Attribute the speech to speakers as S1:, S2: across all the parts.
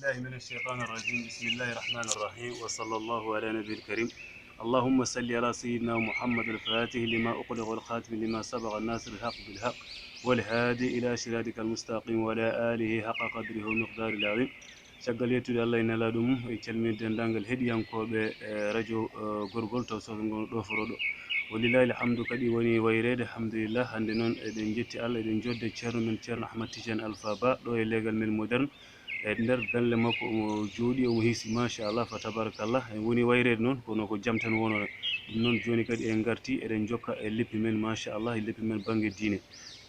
S1: بالله من الشيطان الرجيم. بسم الله الرحمن الرحيم، وصلى الله على نبي الكريم. اللهم صل على سيدنا محمد الفاتح لما أغلق والخاتم لما سبق الناصر الحق بالحق والهادي إلى صراطك المستقيم وعلى آله حق قدره ومقدار العظيم. caggal yettude Allah ina ala ɗum e calminde dendagal heɗiyankoɓe radio gorgol taw soɓe gon ɗo foro ɗo walillahi alhamdu kadi woni wayrede alhamdulillah. hande noon eɗen jetti Allah eɗen jodde ceerno men ceerno Ahmad Tidiane Alpha Ba ɗo e legal men moderne e nder galle makko omo jooɗi omo hiisi machallah fa tabarakallah. en woni wayrede noon kono ko jaam tan wonore ɗum noon joni kadi en garti eɗen jokka e leppi men machallah e leppi men banggue diine.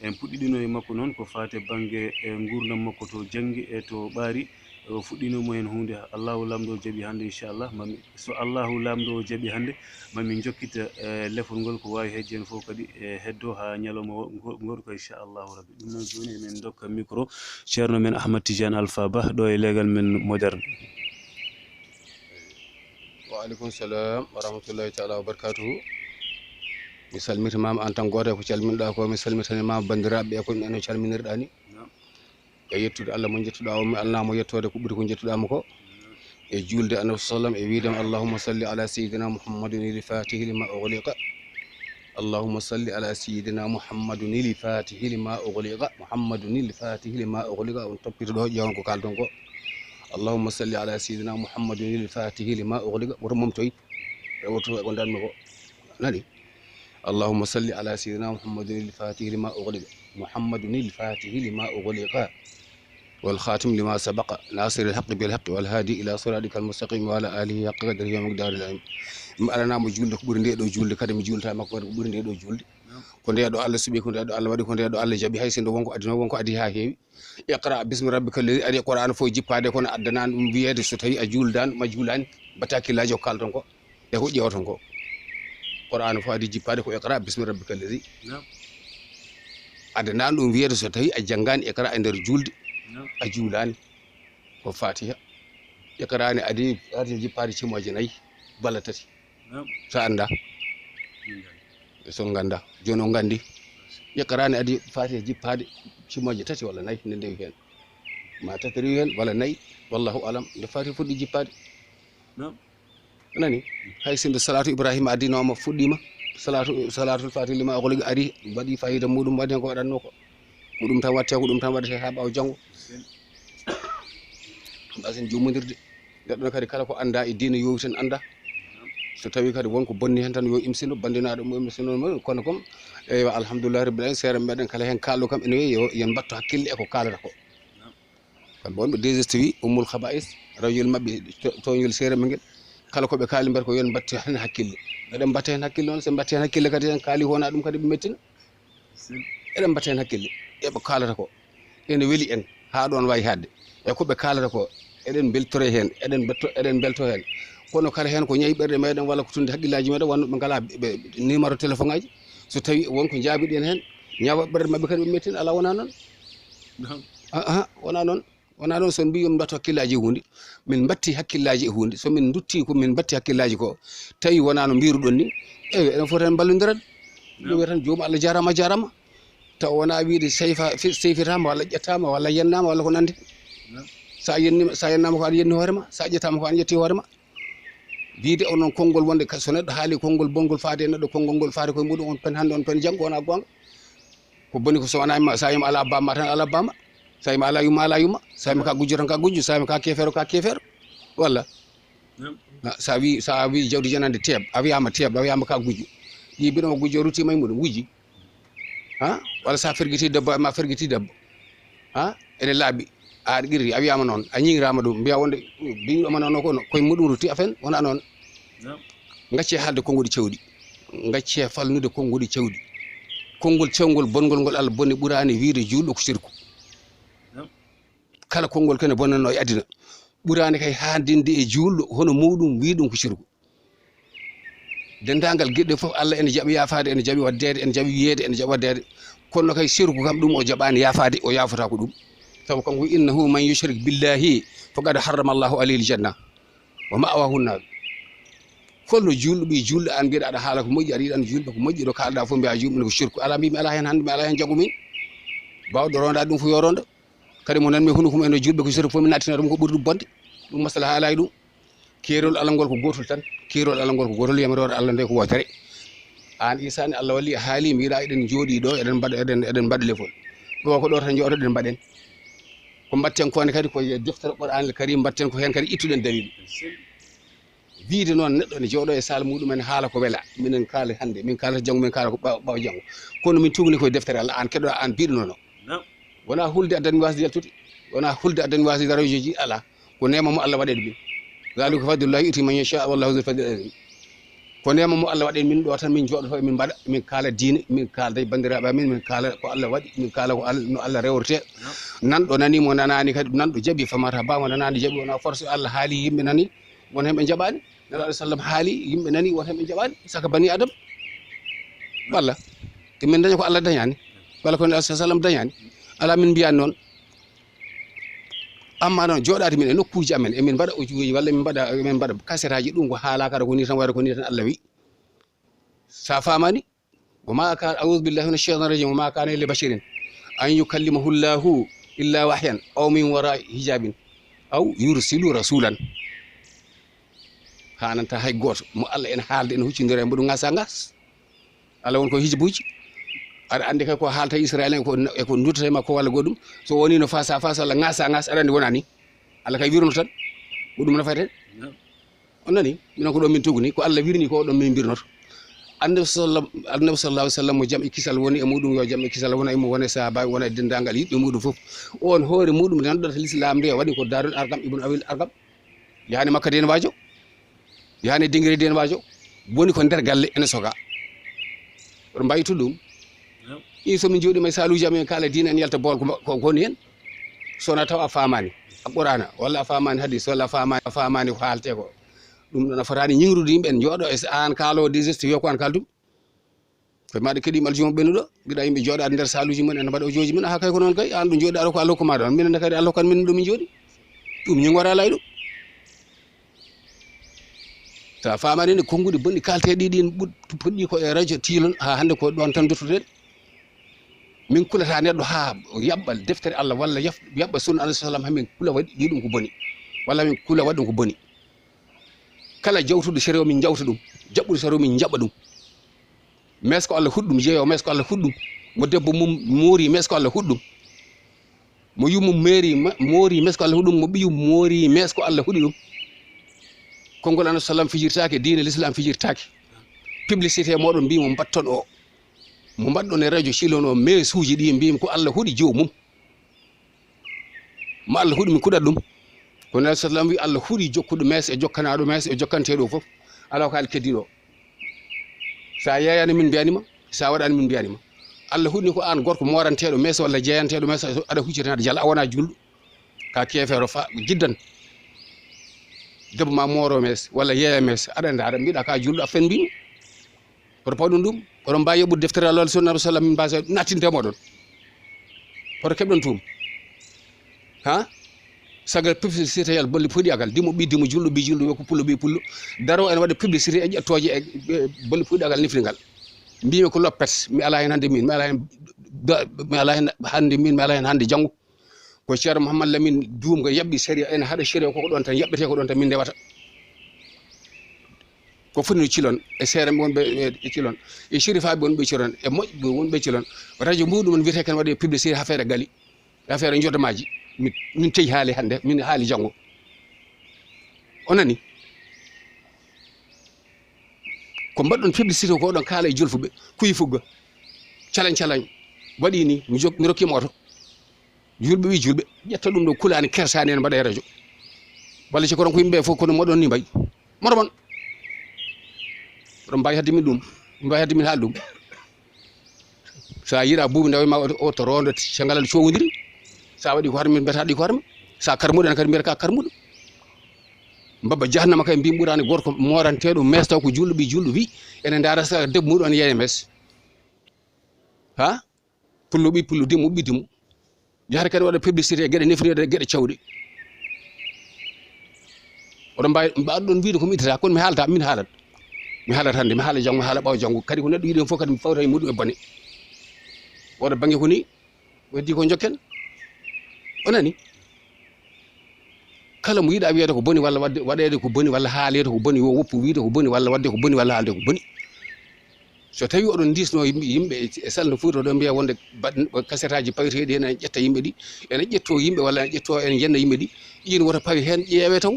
S1: en puɗɗiɗino e makko noon ko fate banggue gurdam makko to janggi e to ɓaari o fuɗɗinomo hen hunde. allahu lamɗo jaaɓi hande inchallah mami so allahu lamɗo jaaɓi hande mami jokkita lefol ngol ko wawi hejji hen foof kadi heddo ha ñalawma goɗɗo inchallahu rabbi. ɗum noon joni emin dokka micro ceerno men Ahmad Tidiane Alpha Ba ɗo e legal men moderne.
S2: wa aleykum salam wa rahmatullahi taala wa barakatuhu. mi salmitimama en tant goto ko calminoɗa ko mi salmitanimama bandiraɓe e komi eno calminirɗa ni e yettude Allah mo jettuɗa o mi alnamo yettode ko ɓuuri ko jettuɗama ko e julde annabi sallam e wiidem allahumma salli ala sayidina muhammadin il fatihi lima ughliqa allahumma salli ala sayidina muhammadin il fatihi lima ughliqa muhammadin il fatihi lima ughliqa on toppito ɗo ƴewan ko kalton ko allahumma salli ala sayidina muhammadin il fatihi lima ughliqa woto momtoy rewoto ko danmi ko nani allahumma salli ala sayidina muhammadin il fatihi lima ughliqa muhammadin il fatihi lima ughliqa والخاتم لما سبق ناصر الحق بالحق والهادي الى صراطك المستقيم وعلى اله حق قدره ومقداره العظيم. mi alanamo julde ko ɓuuri nde ɗo julde kadi mi julta makko ko ɓuuri nde ɗo julde ko nde ɗo Allah suɓi ko nde ɗo Allah waɗi ko nde ɗo Allah jaaɓi hay sinno wonko adino wonko adi ha heewi. iqra bismi rabbika alladi adi qur'an fof jippade kono addanani ɗum wiyede so tawi a juldani ma julani batta hakkillaji ko kalton ko e ko ƴewton ko qur'an fof adi jippade ko iqra bismi rabbika alladi addanani ɗum wiyede so tawi a janggani iqra e nder julde a juulani ko fatiha yakarani adi arti jippade cimoje nayyi balla tati sa anda so ganda joni o gandi yakarani adi fatiha jippade cimoje tati walla nayyi nde ndewi hen ma tati rewi hen walla nayyi wallahu alam nde fatiha fuɗɗi jippade nani hay sinde salatu ibrahima addinoma fuɗɗima salatul fatiha lima oxoliga ari waɗi fayida muɗum waɗi hen ko waɗanno ko ko ɗum tan watte ko ɗum tan waɗete ha ɓawa janggo basen jomodirde neɗɗo kadi kala ko anda e diina yowi tan anda so tawi kadi wonko bonni hen tan yo imsino bandinaɗo mo imsino kono kom eywa alhamdulillah rabbil alamin seere meɗen kala hen kalɗo kam ene wiye yen mbatto hakkille eko kalata ko kamɓe wonɓe DSTV ummul khaba'is radiol mabɓe toñol seere men kala koɓe kaali mbiyata ko yen mbatti hen hakkille eɗen mbatta hen hakkille noon sen mbatti hen hakkille kadi en kaali wona ɗum kadi ɓe mettina eɗen mbatta hen hakkille eɓe kalata ko ene weeli en ha ɗon wawi hadde e koɓe kalata ko eɗen beltore hen eɗen belto hen kono kala hen ko ñayi ɓerde meɗen walla ko tunde haqqillaji meɗen wonno ɓe ngala numéro téléphone aji so tawi wonko jaabiɗi en hen ñawa ɓerde mabɓe kadi ɓe mettina ala wona noon wona noon son mbi yomin mbattu hakkillaji e hunde min mbatti hakkillaji e hunde somin dutti ko min mbatti hakkillaji ko tawi wona no mbiruɗon ni eyi enen foti hen ballodiran ɗum wiya tan joomum Allah jarama jarama taw wona wiide seyfitama walla ƴettama walla yennama walla ko nandi sa yennama ko aɗa yenni hoorema sa ƴettama ko aɗa ƴetti hoorema wiide onon konngol wonde so neɗɗo haali konngol bongol faade e neɗɗo konngol ngol faade koye muɗum on pen hande on pen janggo wona gonga ko boni ko so wonama sa yima ala bamma tan ala bamma sa yima ala yumma ala yumma sa yima ka gujjo tan ka gujjo sa yima ka kefero walla sa wi jawdi janande teeb a wiyama ka gujjo yiɓino o gujjo rutima e muɗum wujji ha walla sa ferguiti debbo ma ferguiti debbo ha ene laaɓi a qirri a wiyama noon a ñigrama ɗum mbiya wonde biɗoma noon ko koye muɗum rutti afen wona noon gacce haalde konngudi cewɗi gacce falnude konngudi cewɗi konngol cewngol bongol ngol Allah bonni ɓurani wiide julɗo ko sirku kala konngol kene bonnanno e adina ɓurani kay handinde e julɗo hono muɗum wi ɗum ko sirku dendagal gueɗɗe foof Allah ene jaaɓi yafade ene jaaɓi waddede ene jaaɓi wiyede ene jaaɓi waddede kono kay sirku kam ɗum o jaɓani yafade o yafata ko ɗum sabu kanko innahu man yushrik billahi faqad harrama Allahu alayhi aljanna wa ma'wahu an-nar kolno julɗo julɗo an mbiɗa aɗa haala ko moƴƴi aɗa yiɗan julɓe ko moƴƴi ɗo kalɗa fof mbiya julɓe ko sirku ala mbimi ala hen hande mi ala hen jaago min bawɗo ronda ɗum fo yo ronda kadi mo nanmi hunde ko en julɓe ko sori fof mi nattina ɗum ko ɓuri ɗum bonde ɗum masala haalayi ɗum keerol Allah ngol ko gotol tan keerol Allah ngol ko gotol yamirore Allah nde ko wotere an isani Allah walli haali mi yiɗa eɗen jooɗi ɗo eɗen mbaɗa lefol ɗo ko ɗo tan jooɗoɗen mbaɗen ko mbatten kone kadi ko deftere Qur'anul Karim mbatten ko hen kadi ittuɗen dalil wiide noon neɗɗo ne jooɗo e sal muɗumen haala ko wela minen kaala hande min kalata janggo min kaala ko ɓawa janggo kono min tugni koye deftere Allah an keɗoɗa an biɗonono wona hulde addani wasde yaltude wona hulde addani wasde darajoji ji ala ko nema mo Allah waɗede min zalika fadlullahi yuti man yasha wallahu zul fadli azim ko nema mo Allah waɗen min ɗo tan min jooɗoto min mbaɗa min kaala diine min kalda e bandiraɓe amin min kaala ko Allah waɗi min kaala ko no Allah rewrete nanɗo nanimo nanani kadi nanɗo jaaɓi famata bamo nanani jaaɓi wona force Allah haali yimɓe nani won hen ɓe jaɓani nabi alayhi sallam haali yimɓe nani won hen ɓe jaɓani saka bani adam walla min daña ko Allah dañani walla ko nabi alayhi sallam dañani ala min mbiyani noon amma noon jooɗade min e nokkuji amen emin mbaɗa audio walla min mbaɗa cassette aji ɗum ko haala kada ko ni tan wayata ko ni tan Allah wi sa famani wama kana a'udhu billahi minash shaitanir rajim wama kana li basharin an yukallimahu Allahu illa wahyan aw min wara'i hijabin aw yursilu rasulan hananta hay goto mo Allah en haalde en huccidira e mboɗo ngasa ngas Allah won ko hijibuji aɗa andi kay ko haalta Israël en ko duttata ma ko walla goɗɗum so woni no face à face walla ngasa ngas aɗa andi wona ni Allah kay wirno tan goɗɗum nafate on nani minen ko ɗon min tugni ko Allah wirni ko ɗon min birnoto annabi sallallahu alaihi wasallam mo jam e kisal woni e muɗum yo jam e kisal wona e mo wona sahaba wona e dendagal yiɓɓe muɗum fof on hoore muɗum nanɗo to l'islam nde waɗi ko darul arqam ibn abil arqam yani makka den wajo yani dingiri den wajo woni ko nder galle ene soga oɗo mbaytu ɗum somin jooɗi may saluji amen kala dina en yalta bool ko goni hen sona taw a famani a ɓurana walla a famani hadis walla a famani ko haalte ko ɗum ɗon a fotani ñingrude yimɓe en jooɗo e an kaalowo digeste wiya ko an kaldum koye maɗa keeɗima aljuma ɓennuɗo giɗa yimɓe jooɗade nder saluji mumen ene mbaɗa aujoji mumen ha kay ko noon kay an ɗum jooɗi aɗa ko Allah hokkuma ɗon minen kadi Allah hokkan min ɗo min jooɗi ɗum ñingora lay ɗum sa famani ne konnguɗi bonɗi kalteɗi ɗin puɗɗi ko e radio tilon ha hande ko ɗon tan duttoɗen min kulata neɗɗo ha yaɓɓal deftere Allah walla yaɓɓa sunna alayhi salam hamin kula waɗi ɗum ko boni walla min kula waɗi ɗum ko boni kala jawtuɗo sere o min jawta ɗum jaɓɓude sere o min jaɓɓa ɗum mes ko Allah huɗɗum jeeyo mes ko Allah huɗɗum mo debbo mum moori mes ko Allah huɗɗum mo yummum moori mes ko Allah huɗɗum mo ɓiyum moori mes ko Allah huɗi ɗum konngol alayhi salam fijirtake diine l'islam fijirtake publicité moɗon mbimo mbatton o mo mbaɗɗon e radio silon o mais suuji ɗi mbimi ko Allah huɗi jomum mo Allah huɗi mi kuɗat ɗum ko nabi sallam wi Allah huɗi jokkuɗo mes e jokkanaɗo mes e jokkanteɗo fof ala ko haali keddiɗo sa yeyani min mbiyanima sa waɗani min mbiyanima Allah huɗni ko an gorko moranteɗo mes walla jeeyanteɗo mes aɗa huccitanaɗo jala a wona julɗo ka kefero fa jiddan debbo ma moro mes walla yeeya mes aɗa andi aɗa mbiɗa ka julɗo a fen mbimi oto pawɗum ɗum oɗon mbawi yoɓɓude deftere Allah sunna nabi sallam min mbasa nattintemo ɗon hoto keɓɗon tuum ha sagal publicité yal bolli puɗiyagal dimo ɓi dimo julɗo ɓi julɗo ko pullo ɓi pullo daro ene waɗa publicité e ƴettoje e bolli puɗiyagal nifringal mbimi ko loppet mi ala hen hande min mi ala hen hande janggo ko ceerno Mouhammad Lamine duumgo yaɓɓi séria ene haɗa séria koko ɗon tan yaɓɓete ko ɗon tan min ndewata ko foti no cilon e seere wonɓe e cilon e sérifaɓe wonɓe cilon e moƴƴɓe wonɓe cilon radio muɗum wiyete ken waɗe publicité affaire gali affaire jodomaji min teyi haali hande min haali janggo o nani ko mbaɗɗon publicité ko ɗon kaala e julfuɓe kuyi fugga calañ waɗi ni mi rokkima oto julɓe wi julɓe ƴetta ɗum ɗo kulani kersani en mbaɗa e radio walla sikoron ko yimɓe fof kono moɗon ni mbayi moto mon oɗon mbawi hadde min ɗum mbawi hadde min haali ɗum sa yiiɗa buubi ndewma o to rondo caggal aɗa cogodiri sa waɗi ko harmi mbiyata ɗi ko harmi sa karmuɗo en kadi mbiyata ka karmuɗo mbabba jahannama kay mbimi ɓuurani gorko moranteɗo mes taw ko julɗo wi ene dara sa debbo muɗum ene yeeya mes ha pullo ɓi pullo dimo ɓi dimo jahata kadi waɗa publicité e gueɗe nefriɗe e gueɗe cawɗe oɗon mbawi ɗon wiide komi ittata kono mi haalata min haalat mi haalat hande mi haala janggo mi haala ɓawa janggo kadi ko neɗɗo yiɗi hen fof kadi mi fawta e muɗum e bone oɗo banggue ko ni weddi ko jokken onani kala mo yiɗa wiyede ko boni walla waɗede ko boni walla haalede ko boni yo woppu wiide ko boni walla wadde ko boni walla haalde ko boni so tawi oɗon disno yimɓe e salno Fouta oɗon mbiya wonde kasetaji paweteɗi hen ene ƴetta yimɓe ɗi ene ƴetto yimɓe walla ene ƴetto ene yenna yimɓe ɗi ina wota pawi hen ƴeewe taw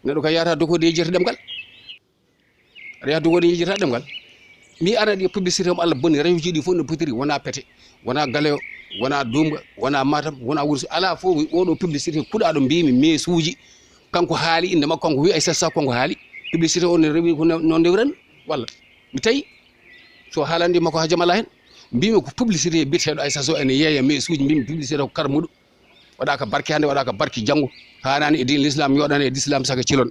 S2: neɗɗo ka yahata dokode yejjata ɗemgal aɗa yaha dokode yejjata ɗemgal mi ana ɗi publicité mo Allah bonni réfuji ɗi fof no potiri wona Pété wona Galeyo wona Dumba wona Matam wona Wourossogui ala fof oɗo publicité kuɗaɗo mbimi mesuji kanko haali inde makko kanko wi Aissata Sakho kanko haali publicité o ne rewi ko no ndewren walla mi tawi so haalandi makko ha jamala hen mbimi ko publicité biteɗo Aissata Sow ene yeeya mesuji mbimi publicité ko karmuɗo waɗaka barke hande waɗaka barke janggo hanani e din l'islam yoɗani e l'islam saka cilon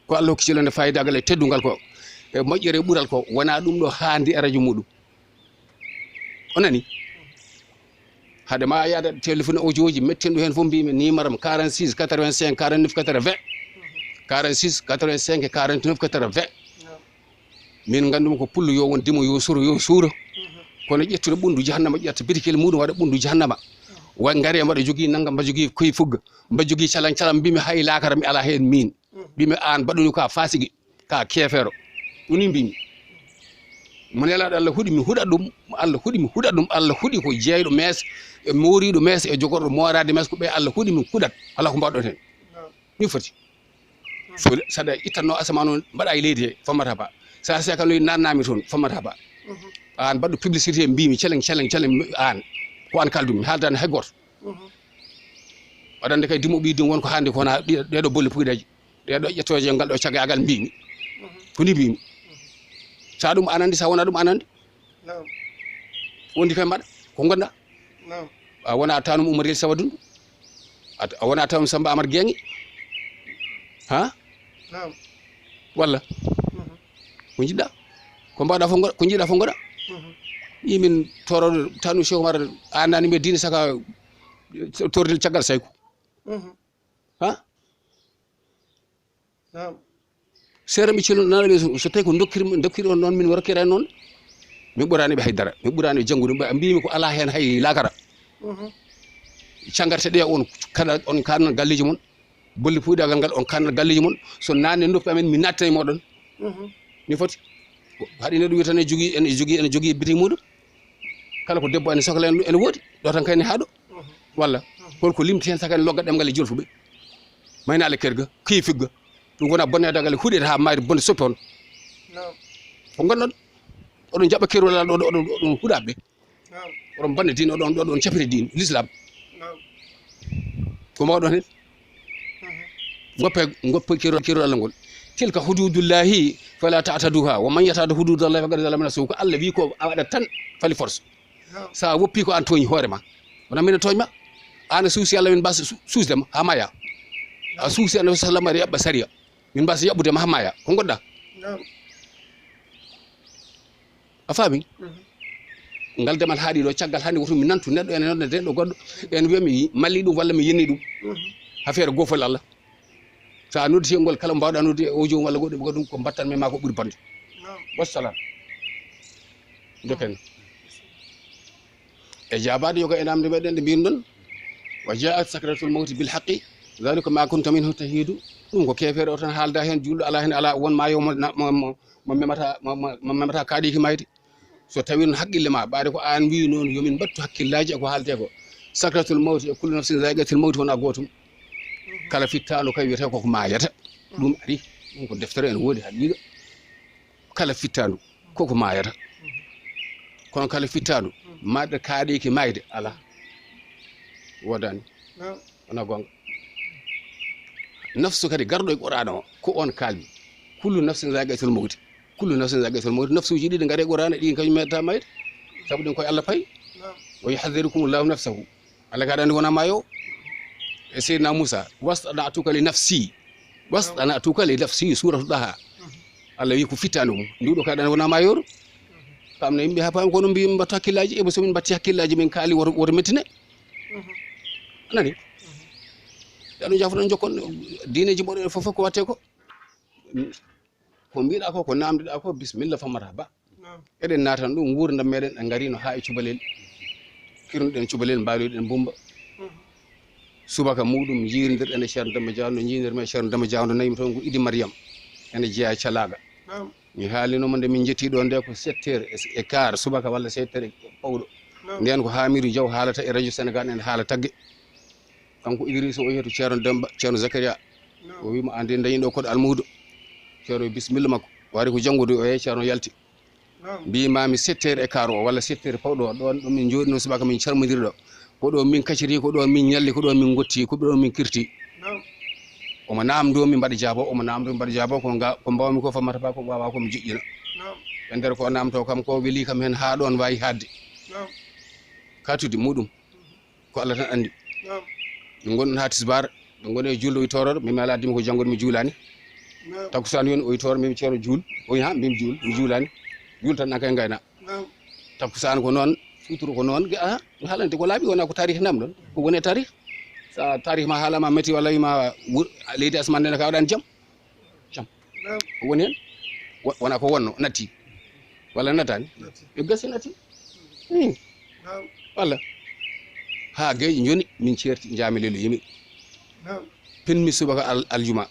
S2: ko Allah hokki cilonde fayidagal e teddugal ko e moƴƴere ɓural ko wona ɗum ɗo haandi e radio muɗum onani hade ma yaada téléphone audio ji mettenɗo hen fof mbimi numéro am 46 85 49 80 46 85 49 80 min gandumi ko pullo yo won dimo yo suuro kono ƴettude ɓundu jahannama ƴetta bitikele muɗum waɗa ɓundu jahannama wa ngari mbaɗa jogui naggam mbaɗa jogui koye fugga mbaɗa jogui calan mbimi hay lakara mi ala hen min mbimi an mbaɗumi ka fasigui ka kefero ɗuni mbimi mo nelaɗo Allah huuɗi mi huuɗat ɗum Allah huuɗi mi huuɗat ɗum Allah huuɗi ko jeeyɗo mees e moriɗo mees e jogorɗo morade mees ko ɓe Allah huuɗi min huuɗat ala ko mbaɗɗon hen ni foti so saɗa ittanno asamane o mbaɗa e leydi he fammata ba sa sekanoyi nannami toon fammata ba an mbaɗɗo publicité mbimi celen an ko an kaldumi haaldani hay goto waɗande kay dimoɓe ɗin wonko hande ko wona ɗeɗo bolle puyɗaji ɗeɗo ƴettoje ngal ɗo cagagal mbimi koni mbimi sa ɗum anandi sa wona ɗum anandi wondi kay mbaɗa ko gonɗa a wona tanum Oumar Yel Sawadundu a wona tanum Samba Amar Gueŋi ha walla ko jiɗɗa ko mbaɗa fof ko jiiɗa fof goɗa yimin toroɗo tanu Cheikh Oumar anani mbe diine saka tordel caggal sayko ha seere mi celo nana ɓe so tawi ko dokkiri on noon min rokkira noon min ɓurani ɓe haydara min ɓurani ɓe janggude mbimi ko ala hen hay lakara cangarte ɗe on kanna galleji mon bolle puyɗagal ngal on kanna galleji mon so nanne noppi amen mi nattana moɗon ni foti haɗi neɗɗo wiya tan ene jogui bitig muɗum kala ko debbo ene sohla ene woodi ɗo tan kayne haaɗo walla holko limti hen sakane loggat ɗemgal e jolfuɓe maynale kerga kiifigga ɗum wona bonnedagal e huuɗede ha mayde bonde soppi on ko gonɗon oɗon jaɓa kerolal oɗon huuɗaɓe oɗon bonne diine oɗon capire diine l'islam ko mawɗon hen goppe kerol Allah ngol tilka hududullahi fala ta'taduha wa man yata'adda hududallahi faqad zalama nafsuhu ko Allah wi ko a waɗat tan fali force sa woppi ko an tooñi hoorema wona minen tooñma an a suusi Allah min mbasa suusdema ha maya a suusi Annabi sallallahu alaihi wasallam yaɓɓa sariya min mbasa yaɓɓudema ha maya ko goɗɗa a faami ngal demal haaɗi ɗo caggal hande woto mi nantu neɗɗo ene nodda neɗɗo goɗɗo ene wiya mi malli ɗum walla mi yenni ɗum ha feere gofol Allah sa nodditi ngol kala mbawɗa nodde audio walla goɗɗum ko mbattanmi ma ko ɓuuri bonde wassalam doken e jabade yoga e namde meɗen ɗe mbin ɗon wa ja'at sakratul mawti bil haqqi dhalika ma kunta minhu tahidu ɗum ko kefere o tan haalda hen julɗo ala hen ala won ma yo mo memata kaaɗiki mayde so tawi noon haqqille ma ɓaade ko an wi noon yomin battu hakkillaji e ko haalte ko sakratul mawti e kullu nafsin zaiqatul mawti wona gotum kala fittano kay wiyete koko mayata ɗum ari ɗum ko deftere ene woodi haqiqa kala fittandu koko mayata kono kala fittandu maɗɗe kaaɗiki mayde ala wodani wona gonga nafsu kadi garɗo e qur'ana o ko on kalmi kullu nafsin zaiqatul mawti nafsuji ɗiɗi gaare qur'ana ɗi kañum meɗata mayde saabu ɗin koye Allah payi wa yuhadhirukumullahu nafsahu Allah kaɗa andi wona mayo e seydina Moussa wasɗana'tuka li nafsi suratu Daha Allah wi ko fittani mum nduɗo kaɗa andi wona mayoru kamne yimɓe ha paami kono mbi mbattu hakkillaji eɓe somin batti hakkillaji min kaali woto mettine anani ɗaɗum jafoɗon jokkon diineji ɓoɗo fof ko watte ko mbiɗa ko namdiɗa ko bisimilla fammata ba eɗen natan ɗum gurdam meɗen ɗe garino ha e cubalel kirnuɗen cubalel mbaloyɗen bumba subaka muɗum jirindir ene ceerno Demba Diawno jirindir me ceerno Demba Diawno nayi mi toon ko Idi Mariam ene jeeya e Calaga mi haalinoma nde min jetti ɗo nde ko 7h15 subaka walla 7h pawɗo nden ko Hamidou Diaw haalata e radio Sénégal ene haala tagge kanko Idrissa o yeeto ceerno Demba ceerno Zakaria o wima ande dañi ɗo koɗo almudo ceerno bisimilla makko wari ko janggude o yeeyi ceerno yalti mbimami 7h15 o walla 7h pawɗo ɗon ɗo min jooɗi noon subaka min calmodiri ɗo ko ɗo min kacciri ko ɗo min ñalli ko ɗo min gotti ko ɗo min kirti omo namdo mi mbaɗa jaabo omo namdo mi mbaɗa jaabo ko mbawmi ko famata ba ko wawa komi joƴƴina e nder ko namto kam ko weeli kam hen ha ɗon wawi hadde katude muɗum ko Allah tan andi min gonɗon ha tisbar ɓe goni e julɗo witoroɗo mimi ala dimi ko janggoɗo mi juulani takkusan yoni o witoro mimi ceerno juul oyi ha mbimi juul mi juulani juul tan nakay gayna takkusan ko noon sutoro ko noon a haalante ko laaɓi wona ko tarih nam ɗon ko woni e tarih sa tarih ma haalama metti walla wima leydi asman nde ka waɗani jaam ko woni hen wona ko wonno natti walla natani yo gasi natti walla ha gueƴe joni min certi jaami lelo yimi pinmi subaka aljuma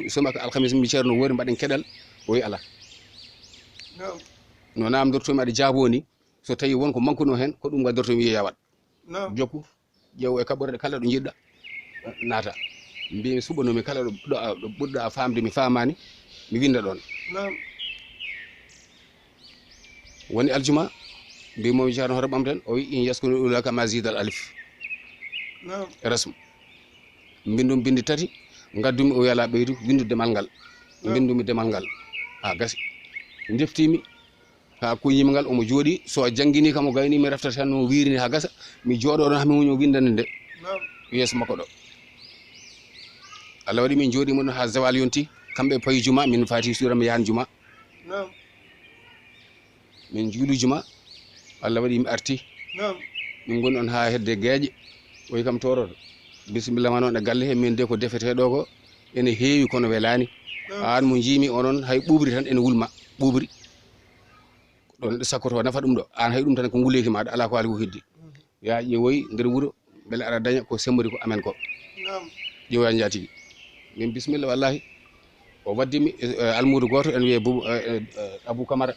S2: subaka alhamis mi ceerno wori mbaɗen keɗal oyi ala no namdortomi aɗa jaabo ni so tawi wonko mankuno hen ko ɗum waddortomi wiye yawat jokku ƴeew e kaɓɓorde kala ɗo jiɗɗa naata mbimi suɓanomi kala ɗo ɓurɗa famde mi famani mi winda ɗon woni aljuma mbimomi ceerno hoto ɓamten o wi in yaskunu ulaka ma zidal alif rasmu mbindumi bindi tati gaddumi o yala ɓeydu windu demal ngal mbindumi demal ngal ha gasi deftimi ha ko yimgal omo jooɗi so jangguini kam o gayni mi reftata tan no wirini ha gasa mi jooɗo ɗon hami muño windande nde yeeso makko ɗo Allah waɗi min jooɗi mon ha zawal yonti kamɓe payi juma min fati sura mi yahan juma min juuli juma Allah waɗi mi arti min goni on ha hedde gueƴe oyi kam toroɗo bisimilla ma noon e galle he min de ko defete ɗo ko ene heewi kono welani an mo jiimi onon hay ɓuɓri tan ene wulma ɓuɓri ɗon sakkoto nafa ɗum ɗo an hay ɗum tan ko nguleki maɗa ala ko haali ko heddi ya ƴeewoyi nder wuuro beele aɗa daña ko semmori ko amen ko ƴeewoya jatigi min bisimilla wallahi o waddimi almudo goto en wiye Abou Camara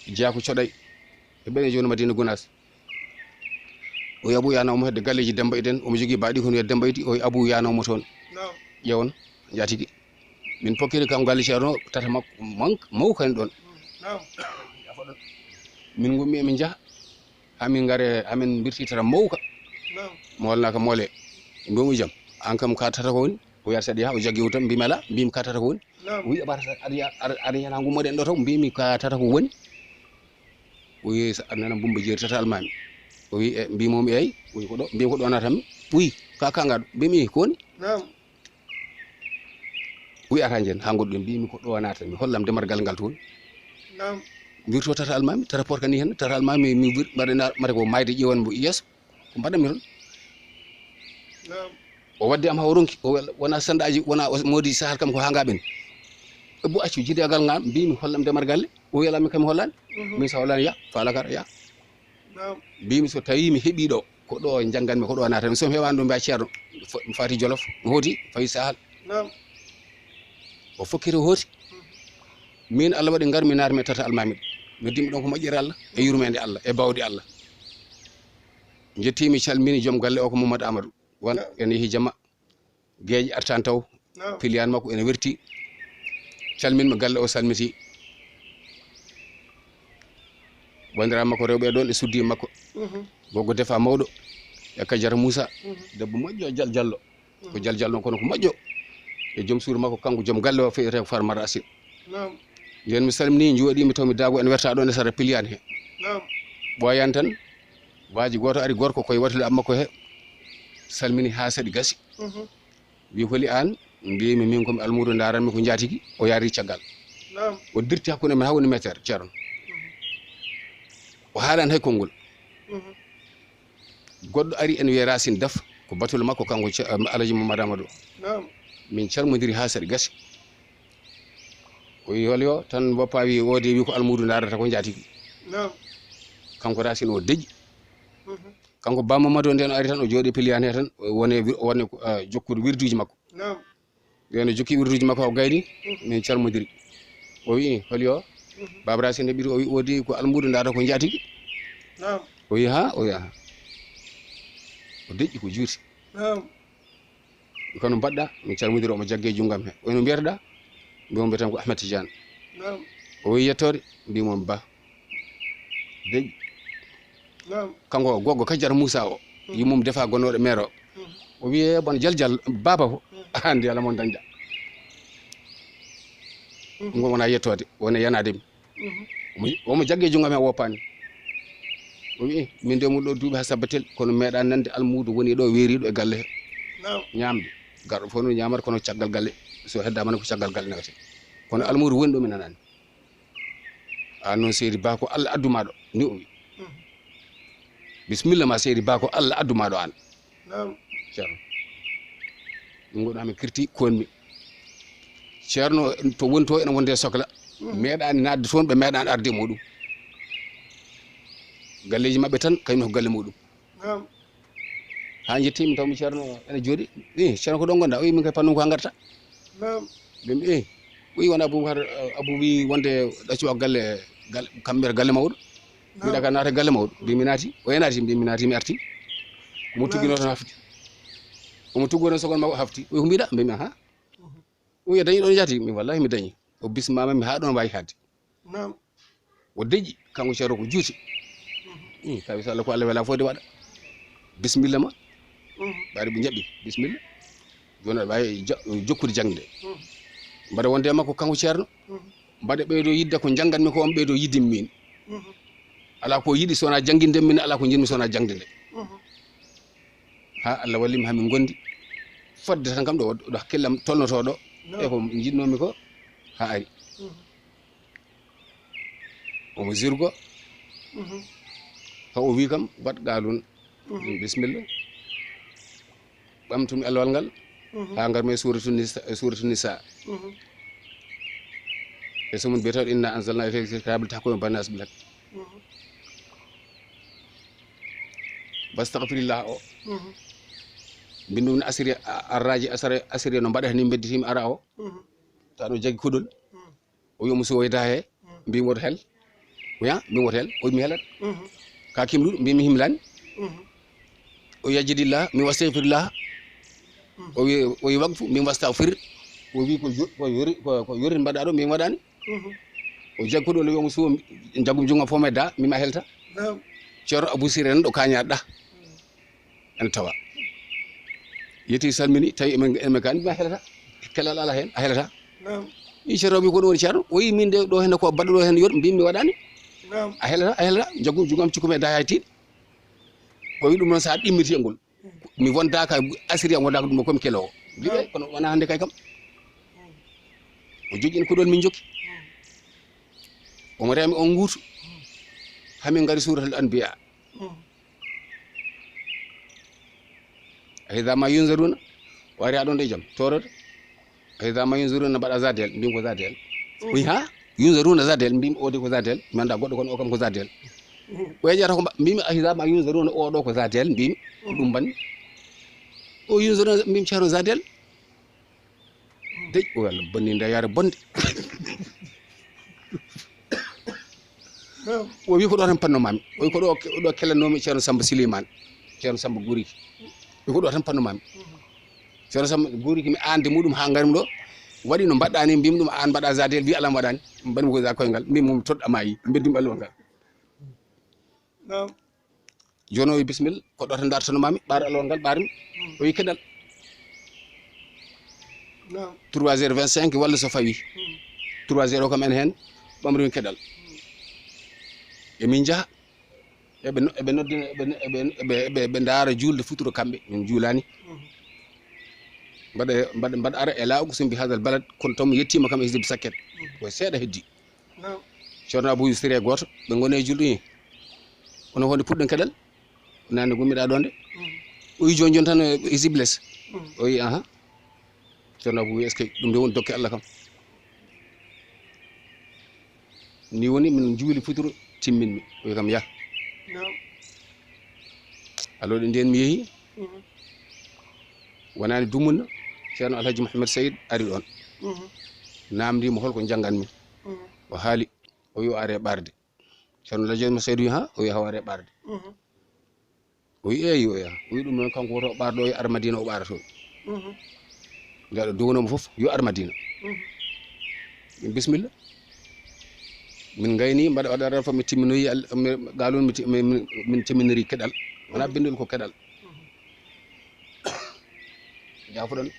S2: jeeyako coɗay e ɓen e joni Madina Gounass o wi Abou yanawmo hedde galleji Demba Idy en omo jogui baɗi kono wiye Demba Idy o wi Abou yanawmo toon ƴewon jatigi min pokkiri kam galle ceerno tata makko mawko hen ɗon min gummi emin jaaha hamin gare hamin birti tata mawka mo holnaka moole mbimi jaam an kam ka tata ko woni o wiyata saɗa yaha o jaggi tan mbimi ala mbimi ka tata ko woni o wi aɗa yana gummoɗen ɗo taw mbimi ka tata ko woni o wi aɗa nana Bumba Jeeri tata almami o wi mbimomi eyyi o wi ko ɗo mbimi ko ɗo natanmi wi ka kangaɗo mbimi ko woni wi ata jen ha goɗɗo mbimi ko ɗo natanmi hollam demargal ngal toon wirto tata almami tata porka ni hen tata almami mi mbaɗa mate ko mayde ƴewanmo yeeso ko mbaɗanmi toon o wadde am ha o ronki o wona sandaji wona modi sahal kam ko ha ngaɓen bo accu jiidagal ngam mbimi hollam demar galle o wiyalami kam hollani min sa hollani ya falakara ya mbimi so tawi mi heeɓi ɗo ko ɗo jangganmi ko ɗo natami somi heewani ɗo mbiya ceerno mi fati Jolof mi hooti fayi sahal o fokkiri hooti min Allah waɗi garmi naatmi tata almami noddimi ɗon ko moƴƴere Allah e yurmede Allah e bawde Allah jettimi calmini joom galle o ko Mamadou Amadou won ene yeehi jamma gueƴe artani taw piliyane makko ene werti calminmi galle o salmiti bandiraɓe makko rewɓe ɗon e suddi makko gogo defa mawɗo e Kadiata Moussa debbo moƴƴo Diallo ko Diallo kono ko moƴƴo e joom suudu makko kanko joom galle o feyete ko Farmata Assil nden mi salmini jooɗimi taw mi daago ene werta ɗon e sara piliyane he ɓoyani tan waji goto ari gorko koye watude am makko he salmini ha saɗi gasi wi holi an mbimi min komi almudo daranmi ko jatigi o yaari caggal o dirti hakkude men ha woni métére ceerno o haalani hay konngol goɗɗo ari ene wiye Racine Daf ko batul makko kanko Alaji Mamadou Amadou min calmodiri ha saɗi gasi o wi hol yo tan boppa wi odi wi ko almudo darata ko jatigi kanko Racine o deƴƴi kanko Ba Mamadou nden ari tan o jooɗi piliyane tan woni jokkude wirduji makko nden o jokki wirduji makko o gayni min calmodiri o wi holi o Babra Sine ɓiri o wi odi ko almudo ndaata ko jaatigi o wi ha o wi aha o deƴƴi ko juuti kono mbaɗɗa min calmodiri omo jagge junggam he oyno mbiyataɗa mbimo mbiya tan ko Ahmed Tidiane o wi yettode mbimon Ba deƴƴi kanko goggo Kadiata Moussa o yimum defa gonnoɗo maire o wiye bon jaljal baba ko andi ala mon dañƴa ngo wona yettode wona yanademi omo jagge junggam he woppani o wi min de mun ɗo duuɓi ha sabbatel kono meeɗa nande almudo woni ɗo weeriɗo e galle he ñamde garɗo fof no ñamata kono caggal galle so heddama ko caggal galle nagate kono almudo woni ɗo mi nanani noon seydi Ba ko Allah adduma ɗo ni o wi bisimilla ma seydi Ba ko Allah adduma ɗo an ceerno ɗum goɗɗo mi kirti konmi ceerno to woni to ene wonde sohla meeɗani nadde toon ɓe meeɗani arde muɗum galleji mabɓe tan kañum ko galle muɗum ha jettimi tawmi ceerno ene jooɗi ceerno ko ɗon gonɗa o wi min kay pannum ko ha garta ɓe o wi wona Abou wi wonde ɗacci o galle kamɓe galle mawɗo mbiɗa ka naata galle mawɗo mbi mi naati o yenati mbi mi naati mi arti omo tuggino tan hafti omo tuggo tan sogon makko hafti o wi ko mbiɗa mbimi aha o wi a dañi ɗon jaati mi wallahi mi dañi o bismamami ha ɗon wawi hadde o deƴƴi kanko ceerno ko juuti tawi so Allah ko Allah wela fode waɗa bisimilla ma ɓaade ɓe jaɓɓi bisimilla joni aɗa wawi jokkude jangde mbaɗa wonde makko kanko ceerno mbaɗa ɓeydo yidde ko janggatmi ko on ɓeydo yiddimi min ala ko yiɗi sowona jangguinde min ala ko jinmi sowona jangde nde ha Allah wallimi hamin gondi fodde tan kam ɗo hakkillam tolnoto ɗo e ko jinnomi ko ha ari omo zirgo ha o wi kam wat galun bisimilla ɓamtumi alwal ngal ha garmi e suratu nisa e somun mbiyataɗo inna anzalna ilayka kitaba tahkumu bayna nas bil haqq bastahfirillah o mbin ɗum ne asiri arraji asiri no mbaɗata ni bedditima ara o ta ɗo jaggi kuɗol o wiyomo sowoyda he mbimi woto hel oya mbimi woto hel o wi mi helat ka kimɗuɗo mbimi himlani o yajjidillah mi wastahfirillah o wi wagtu min wastahfir o wi ko yori mbaɗa ɗo min waɗani o jaggi kuɗol o wiyomo suwo jaggum junga fo medda mima helta ceerno Abou Siré nan ɗo kañaɗa ene tawa yetti salmini tawi emen kani ma helata kelal ala hen a helata i ceerno wi ko ɗum woni ceerno o wi min de ɗo henne ko baɗɗo ɗo hen yot mbimi mi waɗani a helata jaggum jungam cikkumi e da hay tiiɗ o wi ɗum noon sa ɗimmiti e ngol mi wondaka asiri am wondaka ɗum komi kelowo mbiɓe kono wona hande kay kam o joƴƴini kuɗol min jokki omo remi on guutu hamin gari suratul anbiya ahida ma yunzaruna wari aɗon de jaam torode ahida ma yunzaruna mbaɗa zadel mbimi ko zadel wi ha yunzaruna zadel mbimi o de ko zadel mi anda goɗɗo kono o kam ko zadel o yejata ko mbimi ahida ma yunzaruna o ɗo ko zadel mbimi ko ɗum banni o yunzaruna mbimi ceerno zadel deƴ o Allah bonni nde yaare bonde o wi ko ɗo tan pannomami o wi ko ɗo kellannomi ceerno Samba Silimane ceerno Samba Guriki wi ko ɗo tan pannomami ceerno Samba Guriki mi ande muɗum ha garmi ɗo waɗi no mbaɗɗa ni mbimi ɗum an mbaɗa zadel wi alama waɗani mbaɗmi ko za koyngal mbimi momi toɗɗama yi beddumi ɓalluwa ngal joni o wi bisimilla ko ɗo tan dartanomami ɓaade alawal ngal ɓaarmi o wi keɗal 3h25 walla so fawi 3h kam en hen ɓamrimi keɗal emin jaaha eɓe noddina ɓe daara julde futuro kamɓe min juulani mbaɗa ara e lawgu so mbi hadal balad kono taw mi yettima kam e hizbe sakket koye seeɗa heddi ceerno Abou Siré goto ɓe goni e julɗum ono honde puɗɗen keɗal nande gummiɗa ɗon de o wi joni tan hisibles o wi aha ceerno Abou wi est ce que ɗum de woni dokke Allah kam ni woni min juuli futuro timminmi o wi kam ya alode nden mi yehi wonani dumunna ceerno alhaji mouhamed sayd ari ɗon namdimo holko jangganmi o haali o wi o are ɓarde ceerno alhaji mouhamed sayd wi ha o wi haw are ɓarde o wi eyi o yaha o wi ɗum noon kanko woto ɓarɗo o ar madina o ɓara toon ndeɗo duwnomo foof yo ar madina min bisimilla min gayni mbaɗa waɗa fof mi timminoyi galon min timminiri keɗal wona bindol ko keɗal jafuɗon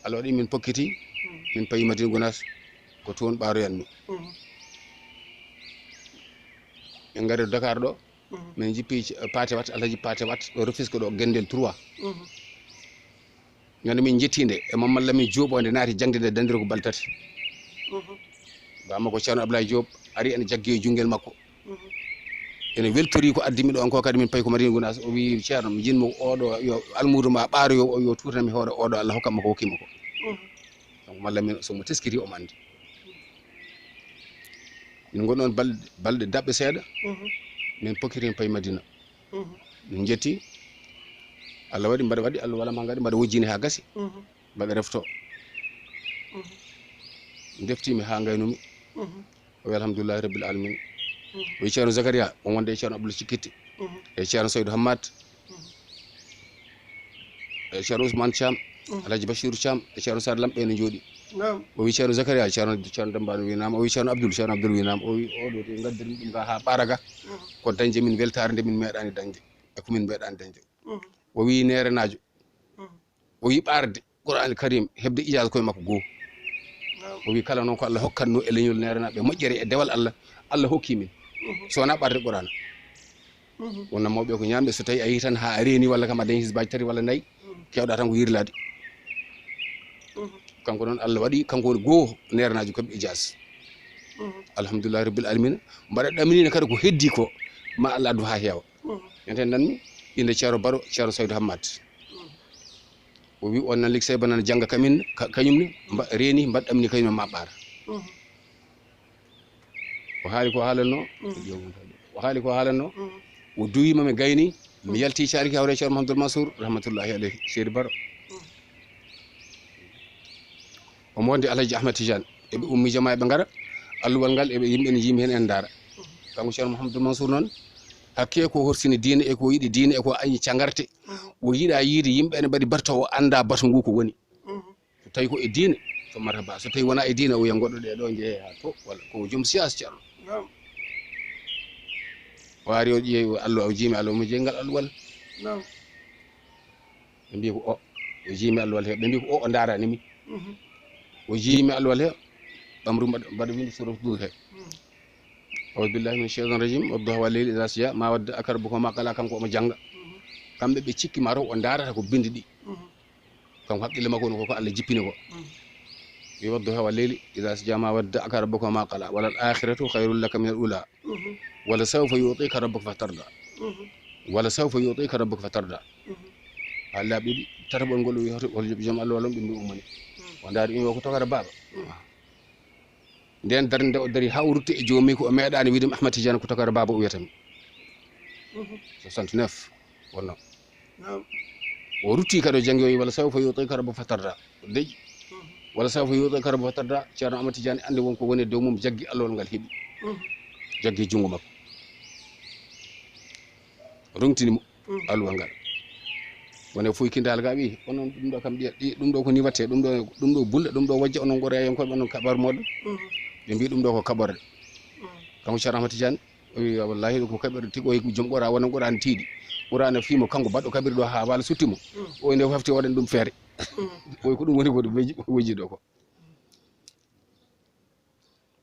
S2: Allah waɗi min pokkiti min payi madina gonas ko toon ɓaroyanmi min gari Dakar ɗo min jippi Paté Wat alhaji Paté Wat ɗo Rufisque ɗo Gendel 3 ñande min jettinde e Mamadou Lamine Diop o nde naati jangde dandiro ko baltati bamma ko ceerno Abdoulaye Diop ari ene jaggi e junguel makko ene weltori ko addimi ɗo on ko kadi min payi ko Madina Gounass o wi ceerno mi jinmo oɗo yo almudo ma ɓaaro yo tutanami hoore oɗo Allah hokkatma ko hokkima ko donc malla min somo teskiti omo andi min gonɗon balɗe dabɓe seeɗa min pokkiti min payi Madina min jetti Allah waɗi mbaɗa waɗi Allah walama gadi mbaɗa wojjini ha gasi mbaɗa refto deftimi ha gaynumi o wi alhamdulillahi rabbil alamin o wi ceerno Zacharia on wonde e ceerno Abdoul Cikkitti e ceerno Saydou Hammad e ceerno Ousmane Thiam alhaji Bachirou Thiam e ceerno Sar Lamɓe ene jooɗi o wi ceerno Zacharia ceerno Dambano winama o wi ceerno Abdoul winama o wi oɗo te gaddirmi ɗum ga ha ɓaraga ko dañde min weltare nde min meeɗani dañde e ko min meeɗani dañde o wi nerenajo o wi ɓarde Qur'an Karim hebde ijasa koye makko goo o wi kala noon ko Allah hokkatno e leñol nerenaɓe moƴƴere e dewal Allah hokki min so wona ɓarde Qur'an wonna mawɓe ko ñamɓe so tawi a yi tan ha a reeni walla kam a dañi hisbaji 3 walla 4 kewɗa tan ko yirlade kanko noon Allah waɗi kanko woni goo nerenajo koɓe ijasa alhamdulillahi rabbil alamin mbaɗa ɗaminina kadi ko heddi ko ma Allah addu ha heewa enten nanmi inde ceerno Baro ceerno Saydou Hammad o wi on nan lig sey banana jangga kañumne reeni mbaɗɗamni kañum ma ɓaara o haali ko haalanno o duwima mi gayni mi yalti cariki hawre ceerno Mouhamadoul Mansour rahmatullahi alayhi seydi Baro omo wonde alhaji Ahmed Tidiane eɓe ummi jama eɓe gara alluwal ngal eɓe yimɓe ne jimi hen en daara kanko ceerno Mouhamadoul Mansour noon hakke ko horsini diine e ko yiɗi diine e ko añi cagarte o yiiɗa yiide yimɓe ene mbaɗi barta o anda batu ngu ko woni so tawi ko e diine to marhaba so tawi wona e diine o wiya goɗɗo ɗe ɗo jeehe ha to walla ko joom siyasa ceerno o ari o ƴeewi alluwa o jiimi alluwa mo jeeyi ngal alluwal ɓe mbi ko o jiimi alluwal he ɓe mbi ko o daranimi o jiimi alluwal he ɓamru mbaɗa windi surat Dur he أعوذ بالله من الشيطان الرجيم والضحى والليل إذا سجى ما ودعك ربك وما قلى kanko omo janga kamɓe ɓe cikki ma taw o darata ko bindi ɗi kanko haqqille makko ko Allah jippini ko wi wadduha wallayli idha saja ma wadda'aka rabbuka wama qala wal akhiratu khayrun laka min al ula wala sawfa yu'tika rabbuka fatarda wala sawfa yu'tika rabbuka fatarda Allah ɓiɗi tataɓol ngol wi hol joom Allah walon ɓe mbi ummani o daari wi ko tokara baba nden darde o dari ha o rutti e joomi ko o meeɗani wiide Ahmad Tidiane ko tokara baba o wiyatami 69 wonno o rutti kadi o jangi o wi walla sawfa yu'tika rabbuka fatarda deƴi walla sawfa yu'tika rabbuka fatarda ceerno Ahmad Tidiane andi wonko woni e dow mum jaggi allol ngal heeɓi jaggi jungo makko rongtinimo alluwal ngal wone fuykindal ga wi onon ɗum ɗo kam ɗiya ɗum ɗo ko ni watte ɗum ɗo bulla ɗum ɗo wajja onon gora hen koɓe onon kaɓar moɗon ɓe mbi ɗum ɗo ko kaɓorde kanko ceerno Ahmad Tidiane o wi wallahi ko kaɓirɗe tigi o yi joom ɓora wona ɓorani tiiɗi ɓurano fiimo kanko baɗɗo kaɓiri ɗo ha wala suttimo o nde hafti waɗen ɗum feere oy ko ɗum woni ko ɗum wojji ɗo ko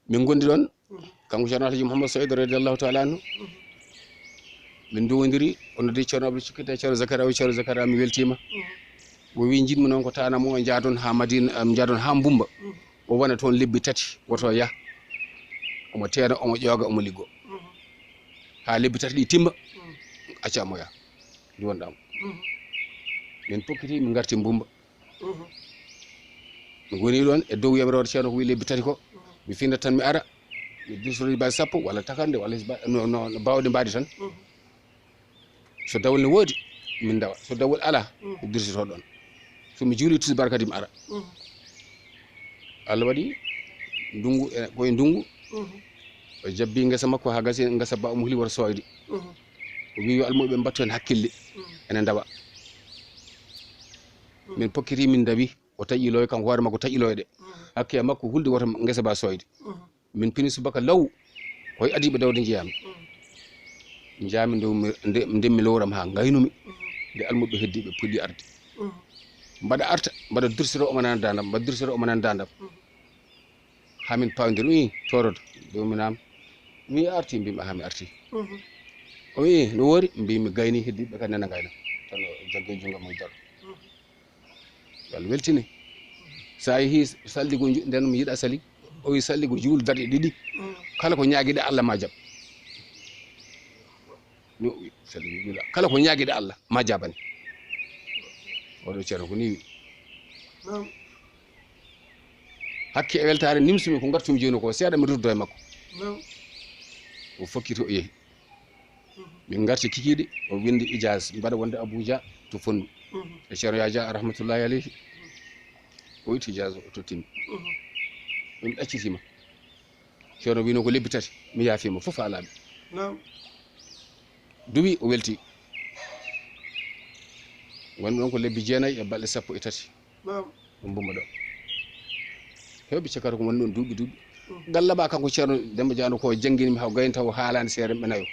S2: min gondi ɗon kanko ceerno Alhaji Mouhamadou Saydou radiallahu taala anhu min duwodiri o noddi ceerno Abdou Cikkitte ceerno Zacharia o wi ceerno Zacharia mi weltima o wi jinmi noon ko tanamo o jaadon ha Madina jaadon ha Mbumba o wona toon lebbi 3 woto yah omo teena omo ƴooga omo liggo ha lebbi 3 ɗi timma acca mo yah liwonɗamo min pokkiti min garti Mbumba mi goni ɗon e dow yamirode ceerno ko wi lebbi 3 ko mi findat tan mi ara mi dusori baji 10 walla takande walla no bawɗe mbaɗi tan so dawol ne woodi min dawa so dawol ala dirsito ɗon somi juuli tusbar kadi mi ara Allah waɗi ndungu koye ndungu o jabbi ngesa makko ha gasi ngesa ba omo huli wara soyde o wi yo almuɓe mbattu hen hakkille ene dawa min pokkiti min dawi o taƴiloyo kanko hoore makko taƴiloyo ɗe hakke makko hulde woto ngesa ba soyde min pini subaka law koye adiɓe dawde jeyami jami ndemmi lowram ha gaynumi nde almuɓe heddiɓe puɗɗi arde mbaɗa arta mbaɗa dursiro omanani dandam mbaɗa dursiro omanani dandam hamin pawdir wi torodo dominam mi arti mbimi ha mi arti o wi no woori mbimi gayni heddiɓe kadi nana gayna tan jagge jungo mo daro wal weltini sa yeehi salligo nden mi yiɗa sali o wi salligo juul darɗe ɗiɗi kala ko ñaaguiɗe Allah ma jab kala ko ñaaguiɗe Allah ma jabani oɗo ceerno ko ni wi hakke e weltare nimsumi ko gartumi joni ko seeɗa mi rutdo e makko o fokkiti o yeehi min garti kikiɗe o windi ijaz mbaɗa wonde Abuja to Fondu e ceerno Yadia rahmatullahi alayhi o itti ijaz o tottimi min ɗaccitima ceerno wino ko lebbi tati mi yaafima fof alaɓe duwi o welti woni ɗon ko lebbi jeenayyi e balɗe 13 ɗum mbumma ɗo hewɓe cakata ko woni ɗon duuɓi gallaɓa kanko ceerno Demba Diano ko jangguinimi haw gayni taw haalani seere ɓe nayo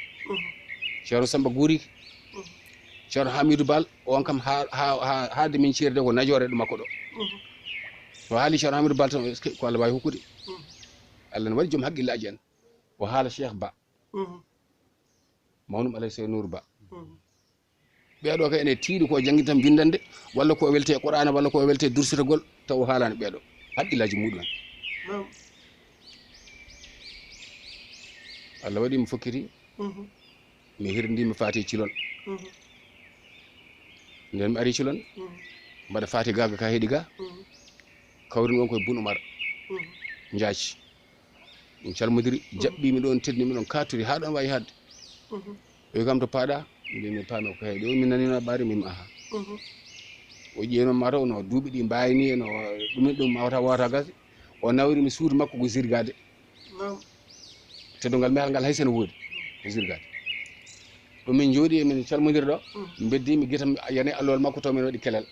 S2: ceerno Samba Guriki ceerno Hamidou Bal on kam haade min ceerde ko najore ɗo makko ɗo to haali ceerno Hamidou Bal tan ko Allah wawi hokkude Allah ne waɗi joom haqqillaji en o haala Cheikh Ba mawnum Alay Sey Nour Ba ɓeeɗo kay ene tiiɗi ko jangguide tan bindande walla ko welte Qur'ana walla ko welte dursitagol taw o haalani ɓeeɗo haqqillaji muɗum Allah waɗi mi fokkiti mi hirdima Fati Cilon nden mi ari Cilon mbaɗa Fati Gaga ka heeɗi ga kawrin on koye Bun Umar jaaci min calmodiri jaɓɓimi ɗon teddimi ɗon katturi ha ɗon wawi hadde o kam to paaɗa mbimi paami ko heeɗi o min nanino ɓaari mbimi aha o ƴeeno mataw no duuɓi ɗi mbayni no ɗumin ɗum mawata wawata gasi o nawrimi suudu makko ko zirgade teddungal mehal ngal hay sene woodi ko zirgade ɗum min jooɗi emin calmodiri ɗo beddimi guitam yani allol makko taw min waɗi kelal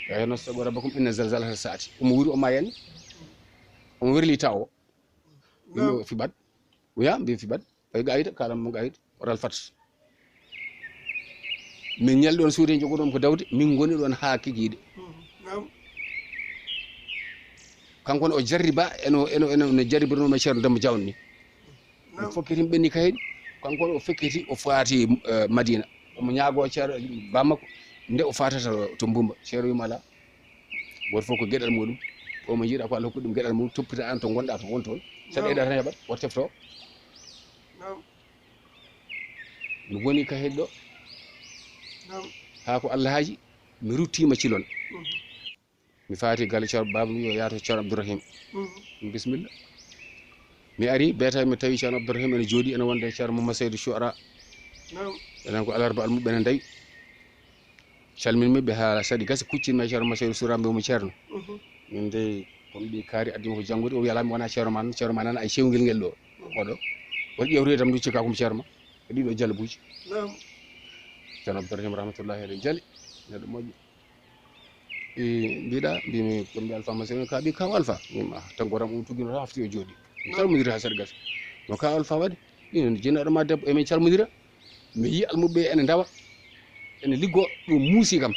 S2: ya no sago rabbakum inna zalzalata saati omo wuuri oma yani omo werli taw o mbimi fiɓat wiya mbimi fiɓat ɓay gayida kalanmo gayida otal fat min ñalɗi ɗon suude jogoɗon ko dawde min goni ɗon ha kikiɗe kanko ne o jarriba eno jarribirnoma ceerno Demba Diaw ni mi fokkiti ɓenni kayiɗe kanko o fekkiti o faati Madina omo ñaago ceerno bammakko nde o fatata to Mbumba ceerno wima ala woto fof ko gueɗal muɗum omo jiiɗa ko Allah hokkude ɗum gueɗal mum toppita an to gonɗa to won toon sa ɗeɗa tan heɓat woto tefto mi woni ka heɗɗo ha ko Allah haaji mi ruttima Cilon mi faati galle ceerno baba mi yo yaato ceerno Abdourahim bisimilla mi ari beeta mi tawi ceerno Abdourahim ene jooɗi ene wonde ceerno Mamadou Seydou Chouara enen ko alarba almuɓe ene dawi calminimi ɓe ha saɗi gasi kuccinmi e ceerno Mamadou Seydou Chouara mbimo ceerno min de komi ɓi kaari addimi ko janggude o wi ala mi wona ceerno ma nan ay sewguel ngel ɗo oɗo o ƴewtoyi tam duccika komi ceerno ma e ɗiɗo jalabuji ceerno Abdourahim rahmatullahi alayhi jaali neɗɗo moƴƴo mbiɗa mbimi ko mbi Alpha Massew ka ɓi kaw Alpha mbimi tan gotam ɗum tuggino tan hafti o jooɗi mi calmodiri ha saɗi gasi no kaw Alpha waɗi ino jinnaɗo ma debbo emin calmodira mi yi almuɓe ene dawa ene liggo ɗum muusi kam